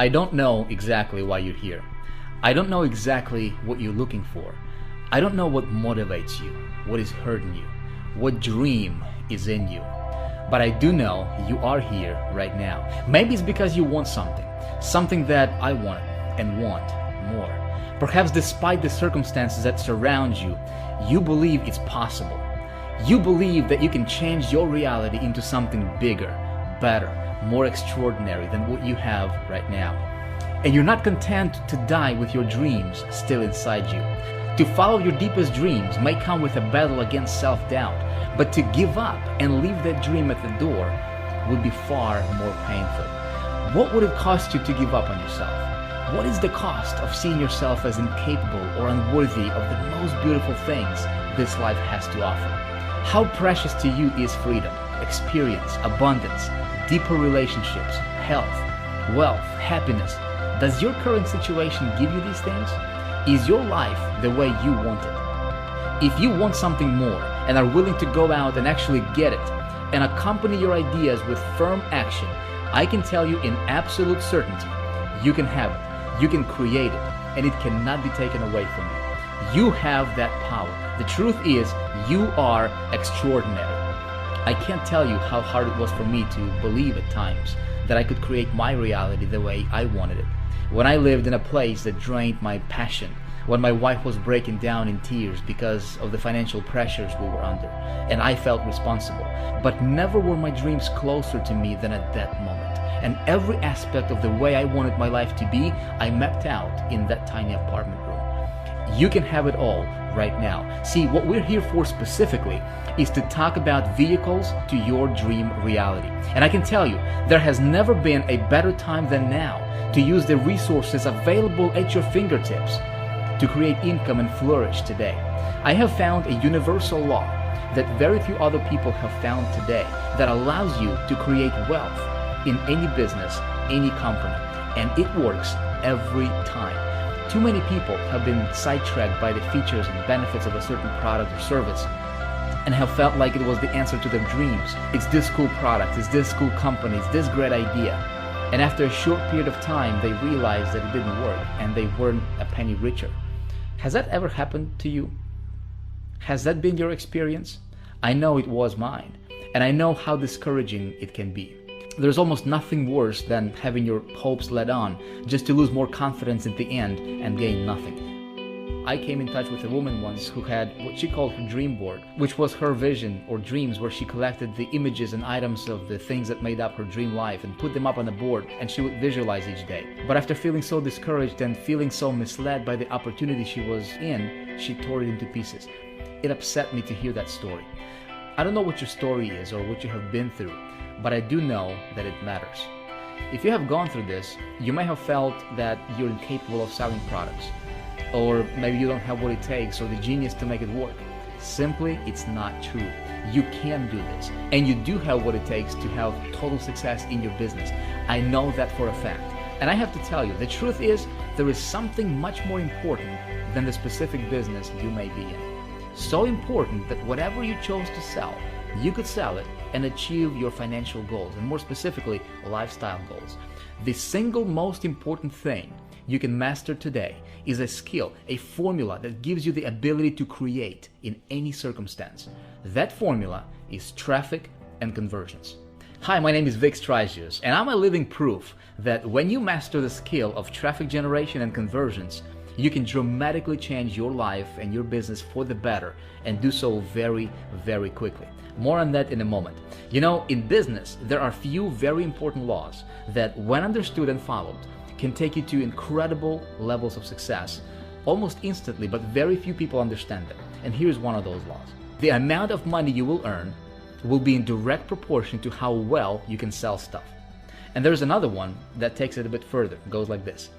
I don't know exactly why you're here. I don't know exactly what you're looking for. I don't know what motivates you, what is hurting you, what dream is in you. But I do know you are here right now. Maybe it's because you want something that I wanted and want more. Perhaps despite the circumstances that surround you, you believe it's possible. You believe that you can change your reality into something bigger, better, more extraordinary than what you have right now. And you're not content to die with your dreams still inside you. To follow your deepest dreams may come with a battle against self-doubt, but to give up and leave that dream at the door would be far more painful. What would it cost you to give up on yourself? What is the cost of seeing yourself as incapable or unworthy of the most beautiful things this life has to offer? How precious to you is freedom, experience, abundance, deeper relationships, health, wealth, happiness? Does your current situation give you these things? Is your life the way you want it? If you want something more and are willing to go out and actually get it and accompany your ideas with firm action, I can tell you in absolute certainty, you can have it, you can create it, and it cannot be taken away from you. You have that power. The truth is, you are extraordinary. I can't tell you how hard it was for me to believe at times that I could create my reality the way I wanted it. When I lived in a place that drained my passion, when my wife was breaking down in tears because of the financial pressures we were under, and I felt responsible. But never were my dreams closer to me than at that moment. And every aspect of the way I wanted my life to be, I mapped out in that tiny apartment room. You can have it all right now. See, what we're here for specifically is to talk about vehicles to your dream reality. And I can tell you, there has never been a better time than now to use the resources available at your fingertips to create income and flourish today. I have found a universal law that very few other people have found today that allows you to create wealth in any business, any company, and it works every time. Too many people have been sidetracked by the features and benefits of a certain product or service and have felt like it was the answer to their dreams. It's this cool product, it's this cool company, it's this great idea. And after a short period of time, they realized that it didn't work and they weren't a penny richer. Has that ever happened to you? Has that been your experience? I know it was mine, and I know how discouraging it can be. There's almost nothing worse than having your hopes led on just to lose more confidence at the end and gain nothing. I came in touch with a woman once who had what she called her dream board, which was her vision or dreams where she collected the images and items of the things that made up her dream life and put them up on a board, and she would visualize each day. But after feeling so discouraged and feeling so misled by the opportunity she was in, she tore it into pieces. It upset me to hear that story. I don't know what your story is or what you have been through, but I do know that it matters. If you have gone through this, you may have felt that you're incapable of selling products, or maybe you don't have what it takes or the genius to make it work. Simply, it's not true. You can do this, and you do have what it takes to have total success in your business. I know that for a fact. And I have to tell you, the truth is, there is something much more important than the specific business you may be in. So important that whatever you chose to sell, you could sell it and achieve your financial goals, and more specifically, lifestyle goals. The single most important thing you can master today is a skill, a formula that gives you the ability to create in any circumstance. That formula is traffic and conversions. Hi, my name is Vic Strygius, and I'm a living proof that when you master the skill of traffic generation and conversions, you can dramatically change your life and your business for the better, and do so very, very quickly. More on that in a moment. You know, in business, there are few very important laws that, when understood and followed, can take you to incredible levels of success almost instantly, but very few people understand them. And here's one of those laws. The amount of money you will earn will be in direct proportion to how well you can sell stuff. And there's another one that takes it a bit further. It goes like this.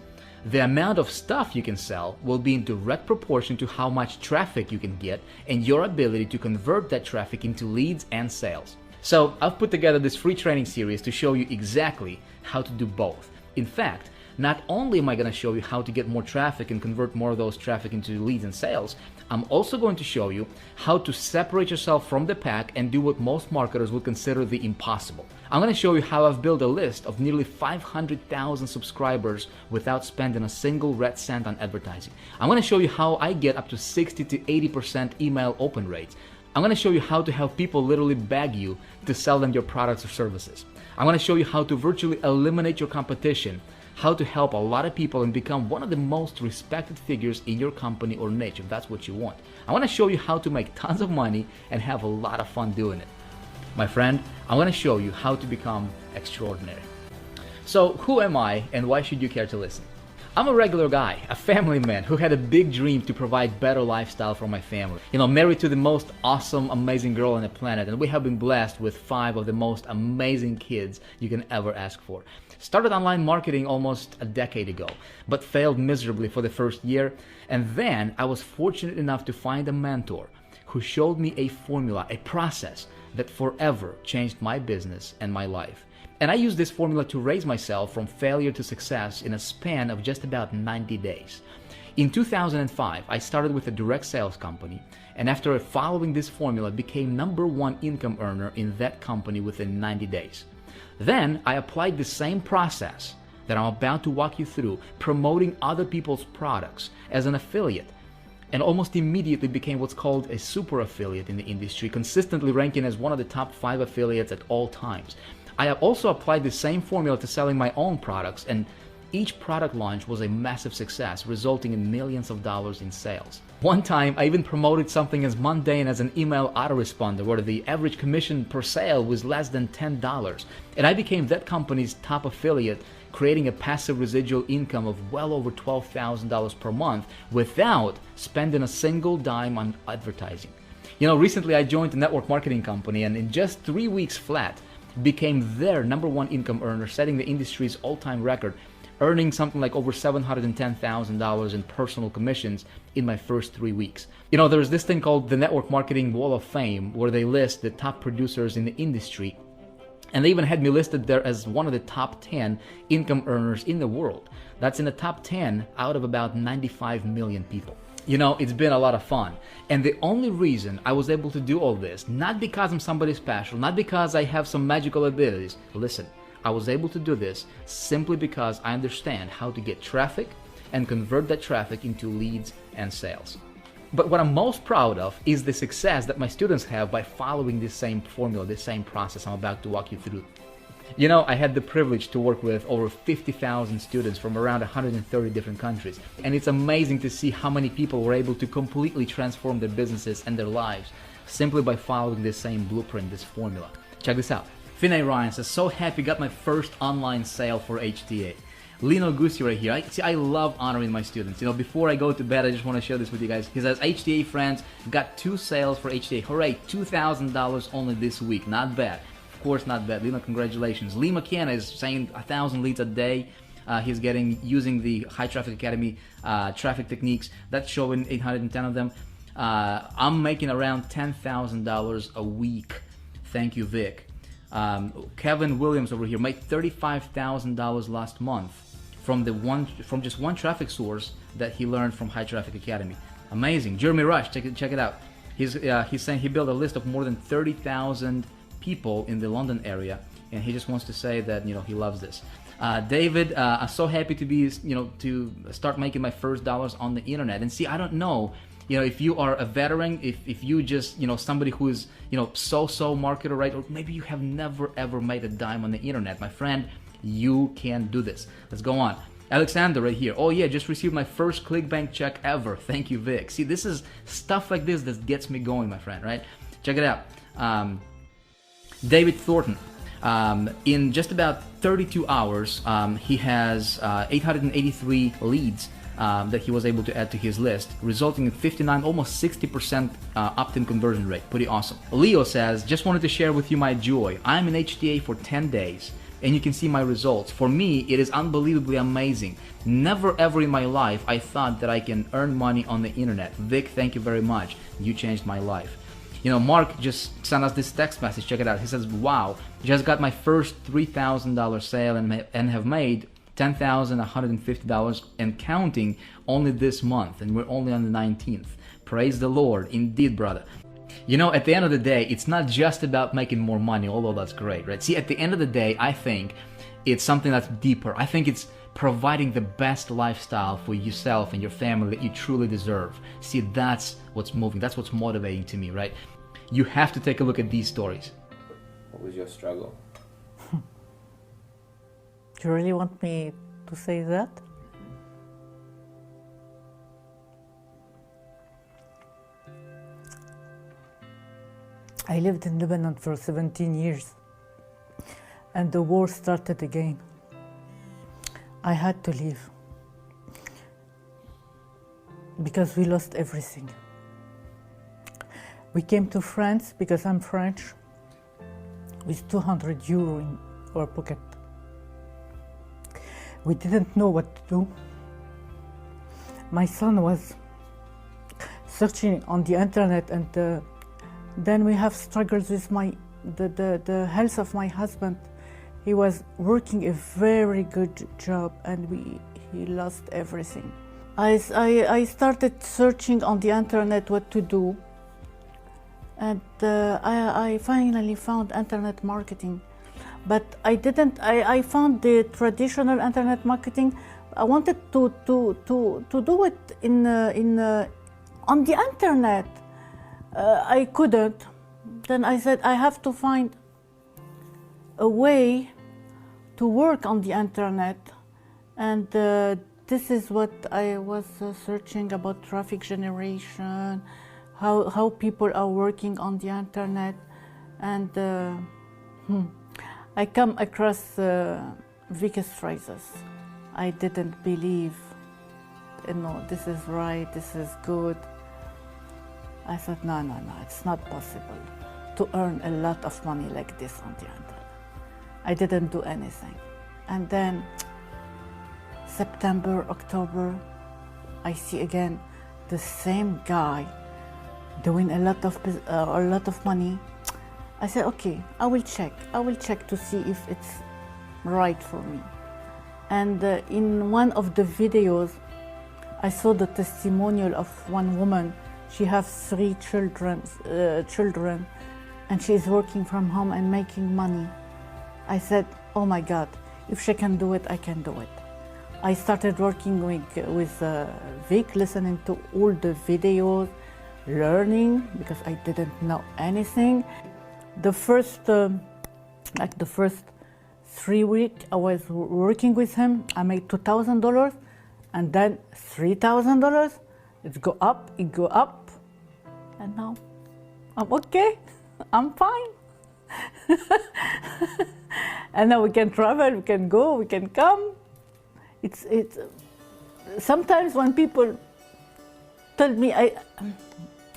The amount of stuff you can sell will be in direct proportion to how much traffic you can get and your ability to convert that traffic into leads and sales. So I've put together this free training series to show you exactly how to do both. In fact, not only am I going to show you how to get more traffic and convert more of those traffic into leads and sales, I'm also going to show you how to separate yourself from the pack and do what most marketers would consider the impossible. I'm going to show you how I've built a list of nearly 500,000 subscribers without spending a single red cent on advertising. I'm going to show you how I get up to 60 to 80% email open rates. I'm going to show you how to have people literally beg you to sell them your products or services. I'm going to show you how to virtually eliminate your competition, how to help a lot of people and become one of the most respected figures in your company or niche if that's what you want. I want to show you how to make tons of money and have a lot of fun doing it. My friend, I want to show you how to become extraordinary. So who am I and why should you care to listen? I'm a regular guy, a family man who had a big dream to provide better lifestyle for my family. Married to the most awesome, amazing girl on the planet, and we have been blessed with 5 of the most amazing kids you can ever ask for. Started online marketing almost a decade ago, but failed miserably for the first year, and then I was fortunate enough to find a mentor who showed me a formula, a process that forever changed my business and my life. And I used this formula to raise myself from failure to success in a span of just about 90 days. In 2005, I started with a direct sales company, and after following this formula, became #1 income earner in that company within 90 days. Then I applied the same process that I'm about to walk you through, promoting other people's products as an affiliate, and almost immediately became what's called a super affiliate in the industry, consistently ranking as one of the top 5 affiliates at all times. I have also applied the same formula to selling my own products, and each product launch was a massive success, resulting in millions of dollars in sales. One time, I even promoted something as mundane as an email autoresponder, where the average commission per sale was less than $10, and I became that company's top affiliate, creating a passive residual income of well over $12,000 per month without spending a single dime on advertising. Recently I joined a network marketing company, and in just 3 weeks flat, became their #1 income earner, setting the industry's all-time record, earning something like over $710,000 in personal commissions in my first 3 weeks. There's this thing called the Network Marketing Wall of Fame, where they list the top producers in the industry, and they even had me listed there as one of the top 10 income earners in the world. That's in the top 10 out of about 95 million people. It's been a lot of fun. And the only reason I was able to do all this, not because I'm somebody special, not because I have some magical abilities. Listen, I was able to do this simply because I understand how to get traffic and convert that traffic into leads and sales. But what I'm most proud of is the success that my students have by following this same formula, this same process I'm about to walk you through. I had the privilege to work with over 50,000 students from around 130 different countries, and it's amazing to see how many people were able to completely transform their businesses and their lives simply by following this same blueprint, this formula. Check this out. Finney Ryan says, so happy, got my first online sale for HTA. Lino Gussi right here. I love honoring my students. Before I go to bed, I just want to share this with you guys. He says, HTA friends, got 2 sales for HTA. Hooray, $2,000 only this week. Not bad. Of course, not bad. Lino, congratulations. Lee McKenna is saying 1,000 leads a day. He's getting using the High Traffic Academy traffic techniques. That's showing 810 of them. I'm making around $10,000 a week. Thank you, Vic. Kevin Williams over here made $35,000 last month from just one traffic source that he learned from High Traffic Academy. Amazing. Jeremy Rush, check it out. He's saying he built a list of more than 30,000 people in the London area, and he just wants to say that he loves this. David, I'm so happy to be to start making my first dollars on the internet. And see, I don't know if you are a veteran, if you just somebody who is so marketer, right? Or maybe you have never ever made a dime on the internet, my friend. You can do this. Let's go on. Alexander right here. Oh yeah, just received my first ClickBank check ever. Thank you, Vic. See, this is stuff like this that gets me going, my friend, right? Check it out. David Thornton. In just about 32 hours, he has 883 leads that he was able to add to his list, resulting in 59, almost 60% opt-in conversion rate. Pretty awesome. Leo says, just wanted to share with you my joy. I'm in HTA for 10 days. And you can see my results. For me, it is unbelievably amazing. Never ever in my life I thought that I can earn money on the internet. Vic, thank you very much. You changed my life. Mark just sent us this text message. Check it out. He says, wow, just got my first $3,000 sale and have made $10,150 and counting only this month, and we're only on the 19th. Praise the Lord, indeed, brother. You know, at the end of the day, it's not just about making more money, although that's great, right? See, at the end of the day, I think it's something that's deeper. I think it's providing the best lifestyle for yourself and your family that you truly deserve. See, that's what's moving, that's what's motivating to me, right? You have to take a look at these stories. What was your struggle? Do you really want me to say that? I lived in Lebanon for 17 years, and the war started again. I had to leave because we lost everything. We came to France because I'm French, with 200 euro in our pocket. We didn't know what to do. My son was searching on the internet, and then we have struggles with the health of my husband. He was working a very good job, and he lost everything. I started searching on the internet what to do, and I finally found internet marketing. But I found the traditional internet marketing. I wanted to do it on the internet. I couldn't. Then I said I have to find a way to work on the internet, and this is what I was searching about: traffic generation, how people are working on the internet, and I come across Vicky Straizes. I didn't believe, this is right, this is good. I thought, no, it's not possible to earn a lot of money like this on the internet. I didn't do anything. And then September, October, I see again the same guy doing a lot of money. I said, okay, I will check to see if it's right for me. And in one of the videos, I saw the testimonial of one woman. She has 3 children, and she is working from home and making money. I said, oh my God, if she can do it, I can do it. I started working with Vic, listening to all the videos, learning, because I didn't know anything. The first 3 weeks I was working with him, I made $2,000, and then $3,000. It go up, and now I'm okay, I'm fine. And now we can travel, we can go, we can come. It's sometimes when people tell me,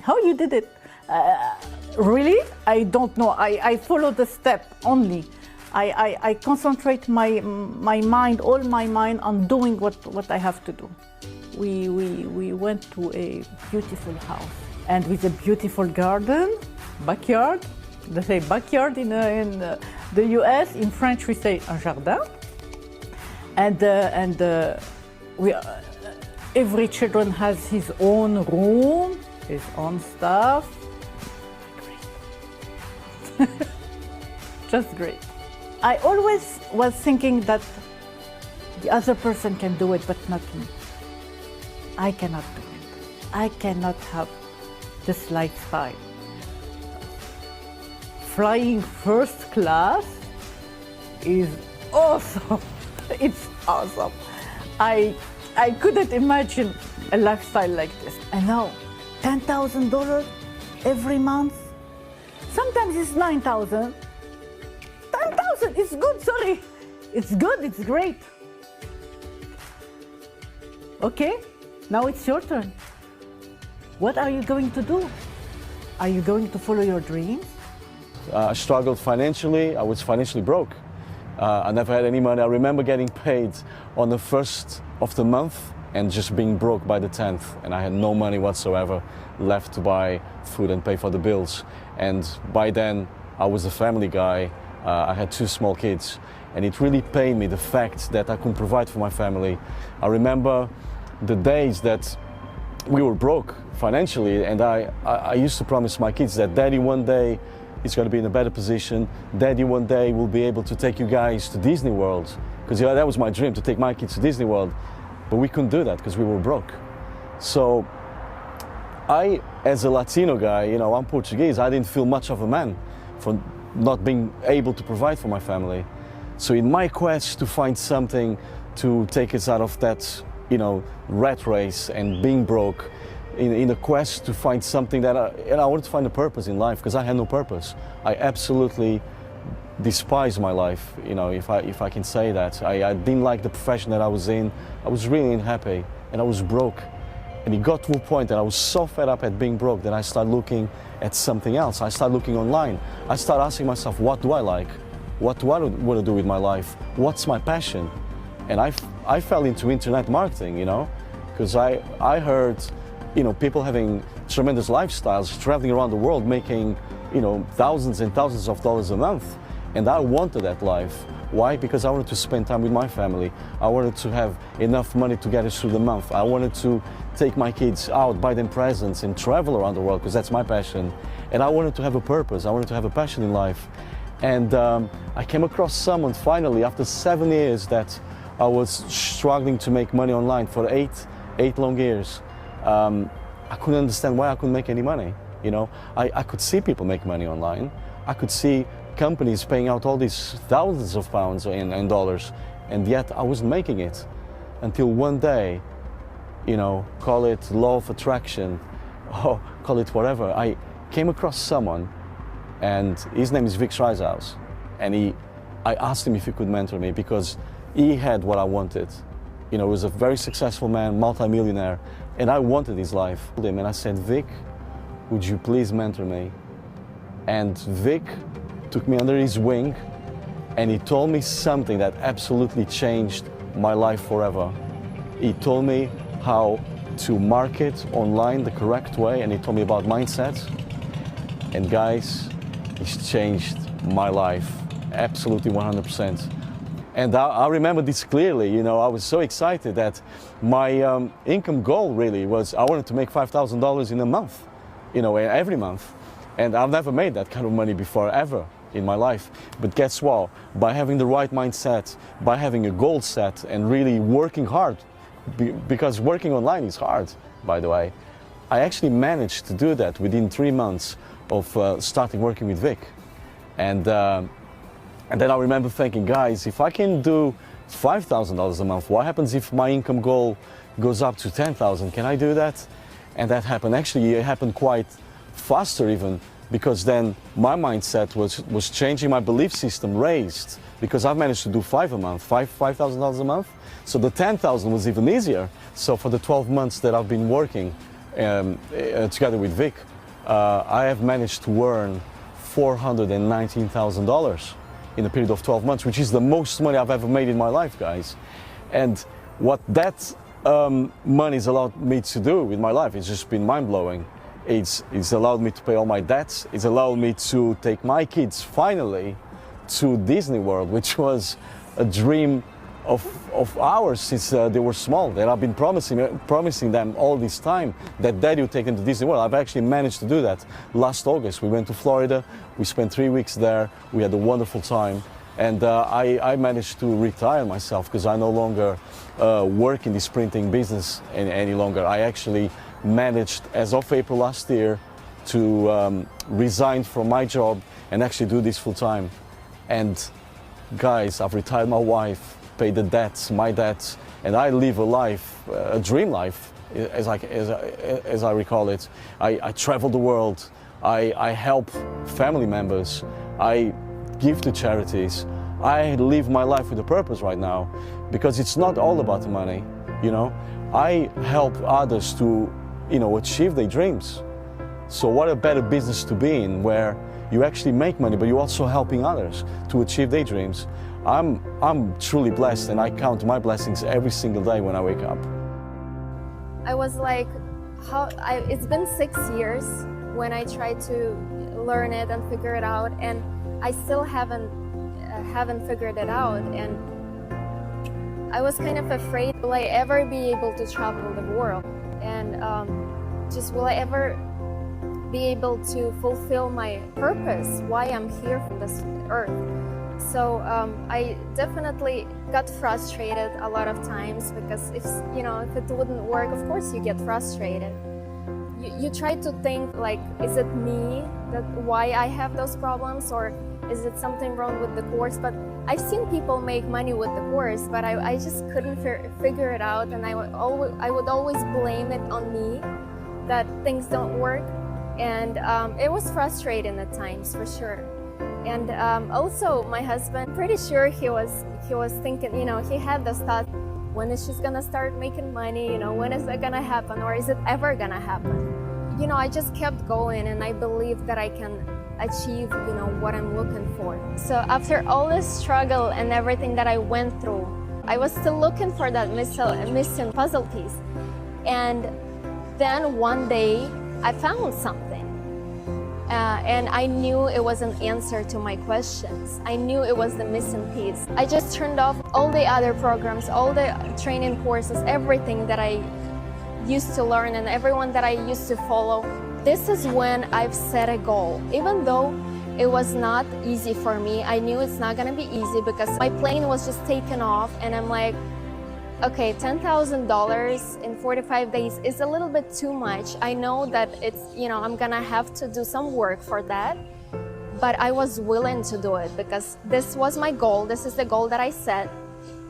how you did it? Really? I don't know. I follow the step only. I concentrate my mind, all my mind, on doing what I have to do. We went to a beautiful house, and with a beautiful garden, backyard. They say backyard in the US. In French, we say un jardin. And every children has his own room, his own stuff. Great. Just great. I always was thinking that the other person can do it, but not me. I cannot do it. I cannot have this lifestyle. Flying first class is awesome. It's awesome. I couldn't imagine a lifestyle like this. And now, $10,000 every month. Sometimes it's 9,000. 10,000, it's good, sorry. It's good, it's great. Okay, now it's your turn. What are you going to do? Are you going to follow your dreams? I struggled financially. I was financially broke. I never had any money. I remember getting paid on the 1st of the month and just being broke by the 10th. And I had no money whatsoever left to buy food and pay for the bills. And by then, I was a family guy. I had 2 small kids. And it really pained me, the fact that I couldn't provide for my family. I remember the days that we were broke financially, and I used to promise my kids that Daddy one day is going to be in a better position. Daddy one day will be able to take you guys to Disney World, because that was my dream, to take my kids to Disney World. But we couldn't do that because we were broke. So I, as a Latino guy, you know, I'm Portuguese, I didn't feel much of a man for not being able to provide for my family. So in my quest to find something to take us out of that, you know, rat race and being broke, in a quest to find something that I wanted to find a purpose in life, because I had no purpose. I absolutely despised my life, you know, if I can say that. I didn't like the profession that I was in. I was really unhappy, and I was broke. And it got to a point that I was so fed up at being broke that I started looking at something else. I started looking online. I started asking myself, what do I like? What do I want to do with my life? What's my passion? And I fell into internet marketing, you know, because I heard, you know, people having tremendous lifestyles, traveling around the world, making, you know, thousands and thousands of dollars a month. And I wanted that life. Why? Because I wanted to spend time with my family. I wanted to have enough money to get us through the month. I wanted to take my kids out, buy them presents, and travel around the world, because that's my passion. And I wanted to have a purpose. I wanted to have a passion in life. And I came across someone finally, after 7 years that I was struggling to make money online for eight long years. I couldn't understand why I couldn't make any money. You know, I could see people make money online. I could see companies paying out all these thousands of pounds and dollars, and yet I wasn't making it. Until one day, you know, call it law of attraction, or call it whatever, I came across someone, and his name is Vic Schreishaus, and I asked him if he could mentor me, because he had what I wanted. You know, he was a very successful man, multi-millionaire, and I wanted his life. And I said, Vic, would you please mentor me? And Vic took me under his wing, and he told me something that absolutely changed my life forever. He told me how to market online the correct way, and he told me about mindset. And guys, it's changed my life, absolutely 100%. And I remember this clearly, you know, I was so excited that my income goal really was, I wanted to make $5,000 in a month, you know, every month. And I've never made that kind of money before, ever in my life. But guess what? By having the right mindset, by having a goal set and really working hard, because working online is hard, by the way, I actually managed to do that within 3 months of starting working with Vic. And then I remember thinking, guys, if I can do $5,000 a month, what happens if my income goal goes up to 10,000? Can I do that? And that happened. Actually, it happened quite faster even, because then my mindset was changing, my belief system raised, because I've managed to do $5,000 a month. So the 10,000 was even easier. So for the 12 months that I've been working together with Vic, I have managed to earn $419,000 in a period of 12 months, which is the most money I've ever made in my life, guys. And what that money has allowed me to do with my life, it's just been mind-blowing. It's allowed me to pay all my debts. It's allowed me to take my kids finally to Disney World, which was a dream of ours since they were small. That I've been promising them all this time that Daddy would take them to Disney World. I've actually managed to do that. Last August, we went to Florida. We spent 3 weeks there. We had a wonderful time. And I managed to retire myself, because I no longer work in this printing business any longer. I actually managed, as of April last year, to resign from my job and actually do this full time. And guys, I've retired my wife, paid the debts, my debts, and I live a life, a dream life, as I recall it. I travel the world. I help family members. I give to charities. I live my life with a purpose right now, because it's not all about the money, you know. I help others to, you know, achieve their dreams. So what a better business to be in, where you actually make money, but you're also helping others to achieve their dreams. I'm truly blessed, and I count my blessings every single day when I wake up. I was like, it's been 6 years when I tried to learn it and figure it out, and I still haven't haven't figured it out, and I was kind of afraid, will I ever be able to travel the world? And just will I ever be able to fulfill my purpose, why I'm here from this earth? So I definitely got frustrated a lot of times, because if it wouldn't work, of course you get frustrated. You try to think like, is it me, that why I have those problems, or is it something wrong with the course? But I've seen people make money with the course, but I just couldn't figure it out, and I would always blame it on me that things don't work, and it was frustrating at times, for sure. And also my husband, pretty sure he was thinking, he had this thought, when is she gonna start making money? When is that gonna happen, or is it ever gonna happen? I just kept going, and I believe that I can achieve, what I'm looking for. So after all this struggle and everything that I went through, I was still looking for that missing puzzle piece. And then one day I found something. And I knew it was an answer to my questions. I knew it was the missing piece. I just turned off all the other programs, all the training courses, everything that I used to learn and everyone that I used to follow. This is when I've set a goal. Even though it was not easy for me, I knew it's not gonna be easy, because my plane was just taken off, and I'm like, okay, $10,000 in 45 days is a little bit too much. I know that it's, I'm gonna have to do some work for that, but I was willing to do it because this was my goal. This is the goal that I set,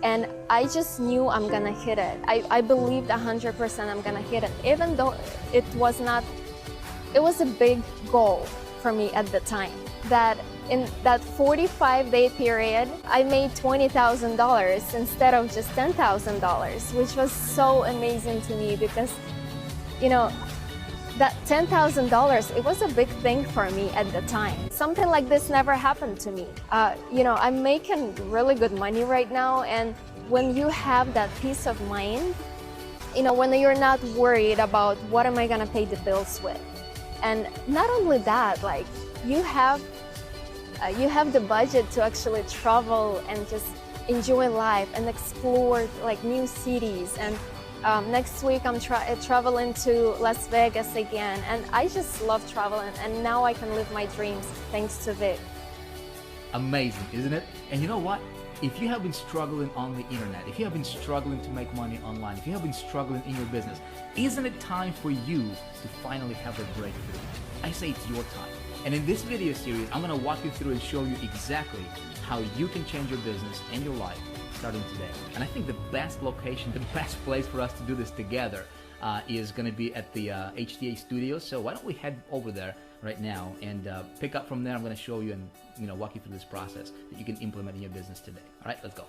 and I just knew I'm gonna hit it. I believed 100% I'm gonna hit it, even though it was a big goal for me at the time. That in that 45-day period, I made $20,000 instead of just $10,000, which was so amazing to me, because, that $10,000, it was a big thing for me at the time. Something like this never happened to me. I'm making really good money right now, and when you have that peace of mind, when you're not worried about what am I gonna pay the bills with. And not only that, like, you have the budget to actually travel and just enjoy life and explore like new cities. And next week I'm traveling to Las Vegas again, and I just love traveling, and now I can live my dreams thanks to Vic. Amazing, isn't it? And you know what? If you have been struggling on the internet, if you have been struggling to make money online, if you have been struggling in your business, isn't it time for you to finally have a breakthrough? I say it's your time. And in this video series, I'm going to walk you through and show you exactly how you can change your business and your life starting today. And I think the best location, the best place for us to do this together is going to be at the HTA Studios. So why don't we head over there right now and pick up from there. I'm going to show you and walk you through this process that you can implement in your business today. All right, let's go.